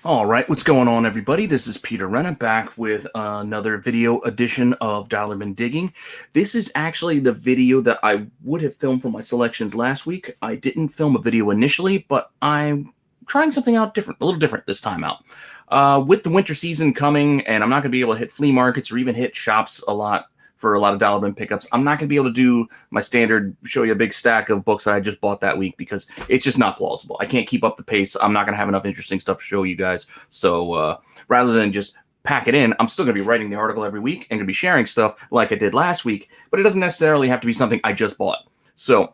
All right, what's going on, everybody? This is Peter Renna back with another video edition of Dollarman Digging. This is actually the video that I would have filmed for my selections last week. I didn't film a video initially, but I'm trying something out different, a little different this time out. With the winter season coming, and I'm not going to be able to hit flea markets or even hit shops a lot for a lot of dollar bin pickups. I'm not going to be able to do my standard show you a big stack of books that I just bought that week because it's just not plausible. I can't keep up the pace. I'm not going to have enough interesting stuff to show you guys. So rather than just pack it in, I'm still going to be writing the article every week and going to be sharing stuff like I did last week, but it doesn't necessarily have to be something I just bought. So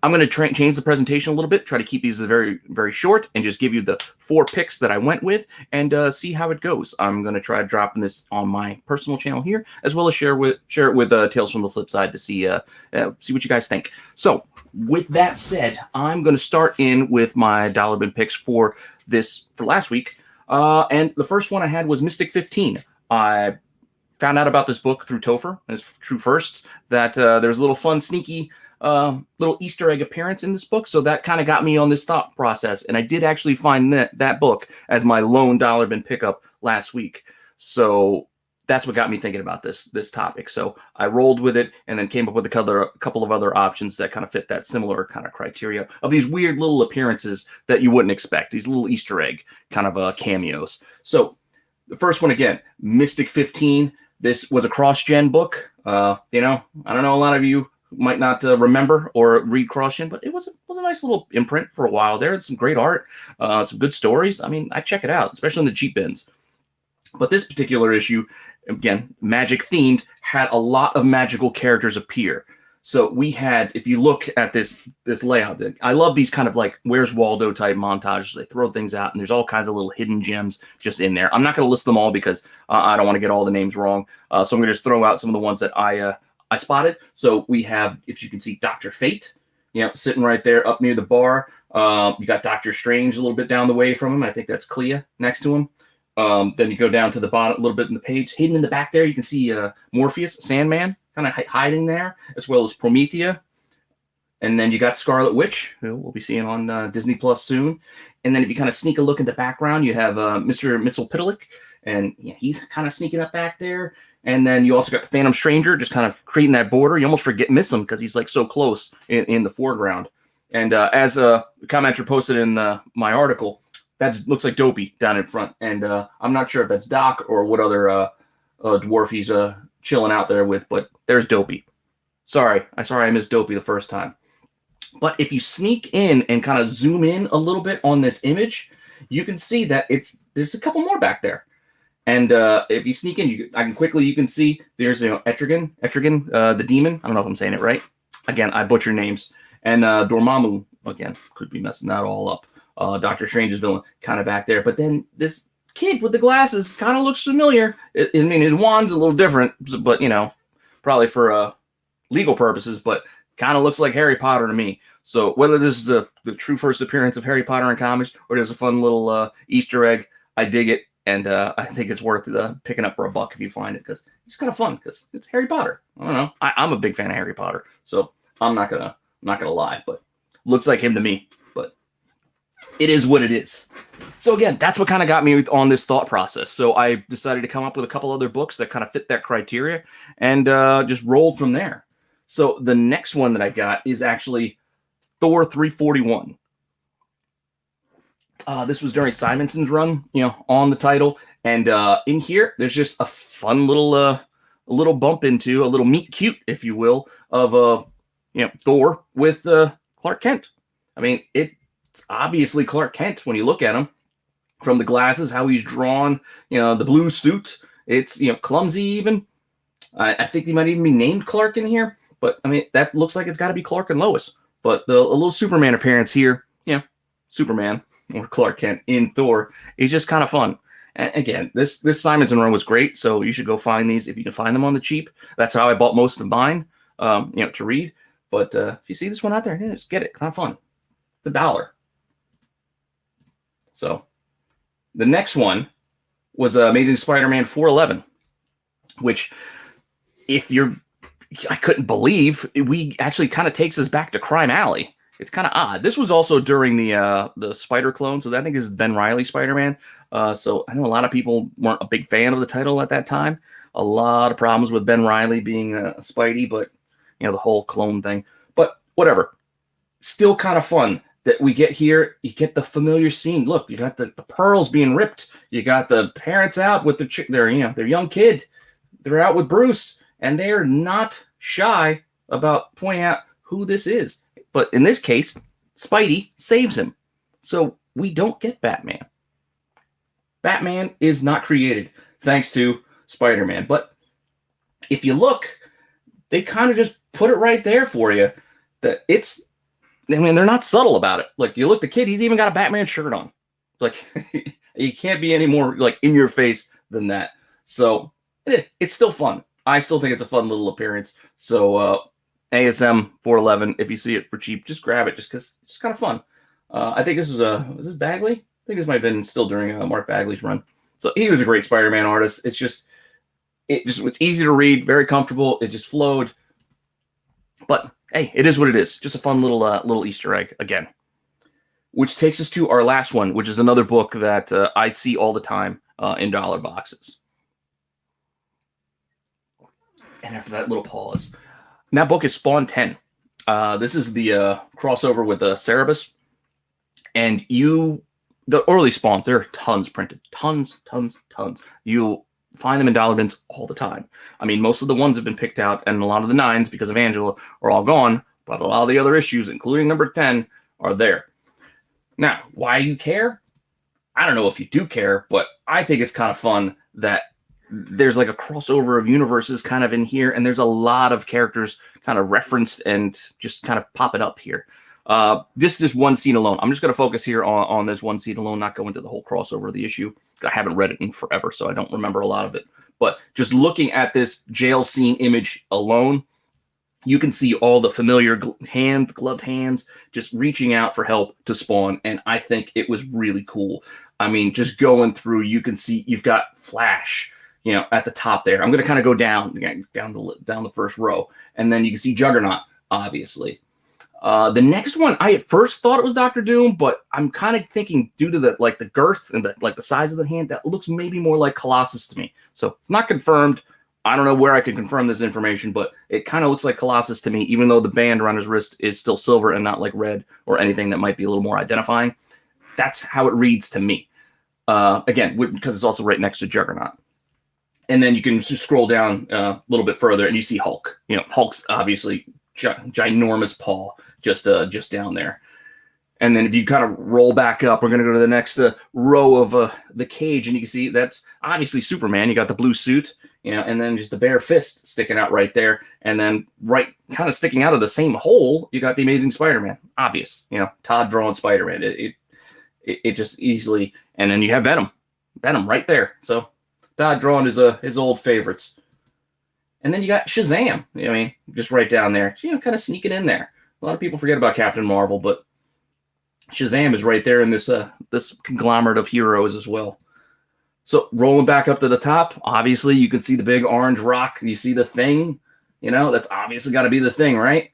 I'm going to change the presentation a little bit, try to keep these very, very short, and just give you the 4 picks that I went with and see how it goes. I'm going to try dropping this on my personal channel here, as well as share it with Tales from the Flip Side to see what you guys think. So with that said, I'm going to start in with my dollar bin picks for last week. And the first one I had was Mystic 15. I found out about this book through Topher, and it's True Firsts, that there's a little fun, sneaky little Easter egg appearance in this book, so that kind of got me on this thought process, and I did actually find that book as my lone dollar bin pickup last week. So that's what got me thinking about this topic. So I rolled with it and then came up with a couple of other options that kind of fit that similar kind of criteria of these weird little appearances that you wouldn't expect, these little Easter egg kind of cameos. So the first one, again, Mystic 15. This was a cross-gen book. I don't know, a lot of you might not remember or read cross-gen, but it was a nice little imprint for a while there. It's some great art, some good stories. I mean, I check it out, especially in the cheap bins. But this particular issue, again, magic themed, had a lot of magical characters appear. So we had, if you look at this layout, I love these kind of like Where's Waldo type montages. They throw things out, and there's all kinds of little hidden gems just in there. I'm not going to list them all because I don't want to get all the names wrong. So I'm going to just throw out some of the ones that I spotted. So we have, if you can see, Dr. Fate, sitting right there up near the bar. You got Doctor Strange a little bit down the way from him. I think that's Clea next to him. Then you go down to the bottom a little bit in the page. Hidden in the back there, you can see Morpheus, Sandman, kind of hiding there, as well as Promethea. And then you got Scarlet Witch, who we'll be seeing on Disney Plus soon. And then if you kind of sneak a look in the background, you have Mr. Mxyzptlk, and he's kind of sneaking up back there. And then you also got the Phantom Stranger, just kind of creating that border. You almost miss him because he's like so close in the foreground. And as the commenter posted in my article, that looks like Dopey down in front. And I'm not sure if that's Doc or what other dwarf he's chilling out there with, but there's Dopey. Sorry, I missed Dopey the first time. But if you sneak in and kind of zoom in a little bit on this image, you can see that there's a couple more back there. And if you sneak in, you can see there's Etrigan, the demon. I don't know if I'm saying it right. Again, I butcher names. And Dormammu, again, could be messing that all up. Doctor Strange's villain kind of back there. But then this kid with the glasses kind of looks familiar. I mean, his wand's a little different, but probably for legal purposes, but kind of looks like Harry Potter to me. So whether this is the true first appearance of Harry Potter in comics or just a fun little Easter egg, I dig it. And I think it's worth picking up for $1 if you find it, because it's kind of fun because it's Harry Potter. I don't know. I'm a big fan of Harry Potter, so I'm not gonna lie, but looks like him to me. But it is what it is. So again, that's what kind of got me on this thought process. So I decided to come up with a couple other books that kind of fit that criteria, and just rolled from there. So the next one that I got is actually Thor 341. This was during Simonson's run, on the title. And in here, there's just a fun little bump into, a little meet cute, if you will, of, Thor with Clark Kent. I mean, it's obviously Clark Kent when you look at him. From the glasses, how he's drawn, the blue suit. It's, clumsy even. I think he might even be named Clark in here. But, I mean, that looks like it's got to be Clark and Lois. But a little Superman appearance here, Superman or Clark Kent in Thor is just kind of fun. And again, this Simonson run was great, so you should go find these if you can find them on the cheap. That's how I bought most of mine, to read. But if you see this one out there, just get it. It's kind of fun. It's $1. So the next one was Amazing Spider-Man 411, which I couldn't believe, we actually kind of takes us back to Crime Alley. It's kind of odd. This was also during the Spider clone, so I think this is Ben Reilly Spider-Man. So I know a lot of people weren't a big fan of the title at that time. A lot of problems with Ben Reilly being a Spidey, but the whole clone thing. But whatever. Still kind of fun that we get here. You get the familiar scene. Look, you got the pearls being ripped. You got the parents out with their young kid. They're out with Bruce, and they're not shy about pointing out who this is. But in this case, Spidey saves him. So we don't get Batman. Batman is not created thanks to Spider-Man. But if you look, they kind of just put it right there for you. That they're not subtle about it. Like, you look, the kid, he's even got a Batman shirt on. Like, you can't be any more, like, in your face than that. So, it's still fun. I still think it's a fun little appearance. So, ASM 411, if you see it for cheap, just grab it, just because it's kind of fun. I think this was this Bagley? I think this might have been still during Mark Bagley's run. So, he was a great Spider-Man artist. It's easy to read, very comfortable. It just flowed. But hey, it is what it is. Just a fun little Easter egg again. Which takes us to our last one, which is another book that I see all the time in dollar boxes. And after that little pause, and that book is Spawn 10. This is the crossover with Cerebus. And the early Spawns, there are tons printed. Tons. You'll find them in dollar bins all the time. I mean, most of the ones have been picked out, and a lot of the 9s, because of Angela, are all gone, but a lot of the other issues, including number 10, are there. Now, why you care? I don't know if you do care, but I think it's kind of fun that there's like a crossover of universes kind of in here, and there's a lot of characters kind of referenced and just kind of popping up here. This is one scene alone. I'm just going to focus here on this one scene alone, not go into the whole crossover of the issue. I haven't read it in forever, so I don't remember a lot of it. But just looking at this jail scene image alone, you can see all the familiar gloved hands just reaching out for help to Spawn, and I think it was really cool. I mean, just going through, you can see you've got Flash, at the top there. I'm going to kind of go down the first row, and then you can see Juggernaut, obviously. The next one, I at first thought it was Doctor Doom, but I'm kind of thinking due to the girth and the size of the hand, that looks maybe more like Colossus to me. So it's not confirmed. I don't know where I can confirm this information, but it kind of looks like Colossus to me, even though the band around his wrist is still silver and not like red or anything that might be a little more identifying. That's how it reads to me. Again, because it's also right next to Juggernaut. And then you can just scroll down a little bit further and you see Hulk. Hulk's obviously ginormous paw just down there. And then if you kind of roll back up, we're going to go to the next row of the cage, and you can see that's obviously Superman. You got the blue suit, and then just the bare fist sticking out right there. And then right kind of sticking out of the same hole, you got the Amazing Spider-Man. Obvious, Todd drawing Spider-Man. It just easily, and then you have Venom right there. So Todd drawing his old favorites. And then you got Shazam. Just right down there. Kind of sneaking in there. A lot of people forget about Captain Marvel, but Shazam is right there in this conglomerate of heroes as well. So rolling back up to the top, obviously you can see the big orange rock. You see the Thing, that's obviously got to be the Thing, right?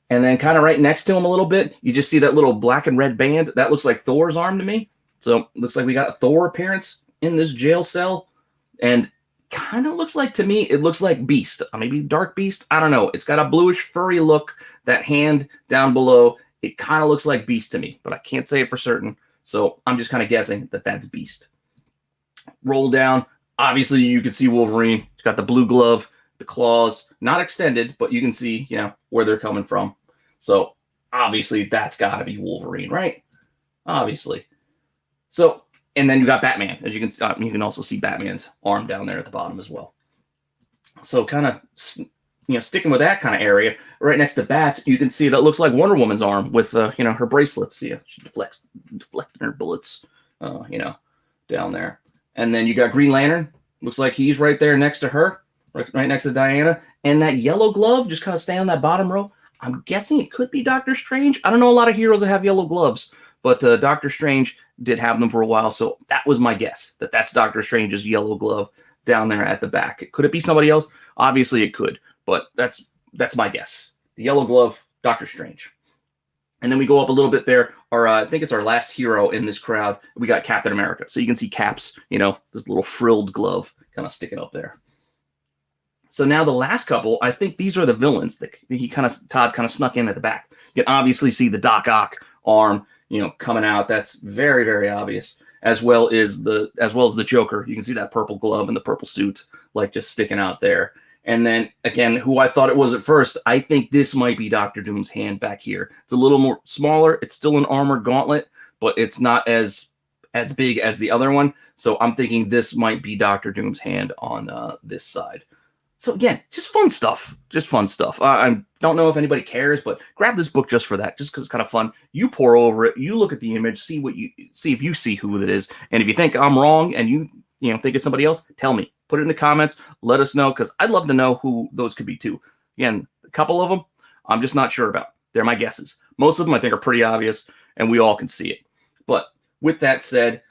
And then kind of right next to him a little bit, you just see that little black and red band. That looks like Thor's arm to me. So it looks like we got a Thor appearance in this jail cell. And kind of looks like, to me, it looks like Beast. Maybe Dark Beast. I don't know. It's got a bluish furry look. That hand down below, it kind of looks like Beast to me, but I can't say it for certain. So I'm just kind of guessing that that's Beast. Roll down. Obviously, you can see Wolverine. He's got the blue glove, the claws, not extended, but you can see, where they're coming from. So obviously, that's got to be Wolverine, right? Obviously. So, and then you got Batman. As you can see, you can also see Batman's arm down there at the bottom as well. So kind of, sticking with that kind of area, right next to Bats, you can see that looks like Wonder Woman's arm with, her bracelets. Yeah, she deflecting her bullets, down there. And then you got Green Lantern. Looks like he's right there next to her, right next to Diana. And that yellow glove, just kind of stay on that bottom row. I'm guessing it could be Doctor Strange. I don't know a lot of heroes that have yellow gloves, but Doctor Strange did have them for a while. So that was my guess, that's Doctor Strange's yellow glove down there at the back. Could it be somebody else? Obviously it could, but that's my guess. The yellow glove, Doctor Strange. And then we go up a little bit there. I think it's our last hero in this crowd. We got Captain America. So you can see Cap's, this little frilled glove kind of sticking up there. So now the last couple, I think these are the villains that Todd kind of snuck in at the back. You can obviously see the Doc Ock arm, coming out. That's very, very obvious. As well as the Joker. You can see that purple glove and the purple suit, like just sticking out there. And then again, who I thought it was at first, I think this might be Doctor Doom's hand back here. It's a little more smaller. It's still an armored gauntlet, but it's not as big as the other one. So I'm thinking this might be Doctor Doom's hand on this side. So again, just fun stuff. Just fun stuff. I don't know if anybody cares, but grab this book just for that, just because it's kind of fun. You pore over it. You look at the image, see if you see who it is, and if you think I'm wrong and you think it's somebody else, tell me. Put it in the comments. Let us know, because I'd love to know who those could be too. Again, a couple of them, I'm just not sure about. They're my guesses. Most of them I think are pretty obvious, and we all can see it. But with that said,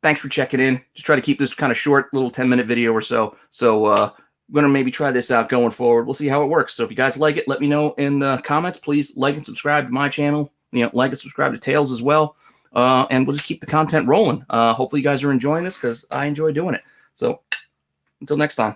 thanks for checking in. Just try to keep this kind of short, little 10-minute video or so. So I'm going to maybe try this out going forward. We'll see how it works. So if you guys like it, let me know in the comments. Please like and subscribe to my channel. Like and subscribe to Tails as well. And we'll just keep the content rolling. Hopefully you guys are enjoying this, because I enjoy doing it. So until next time.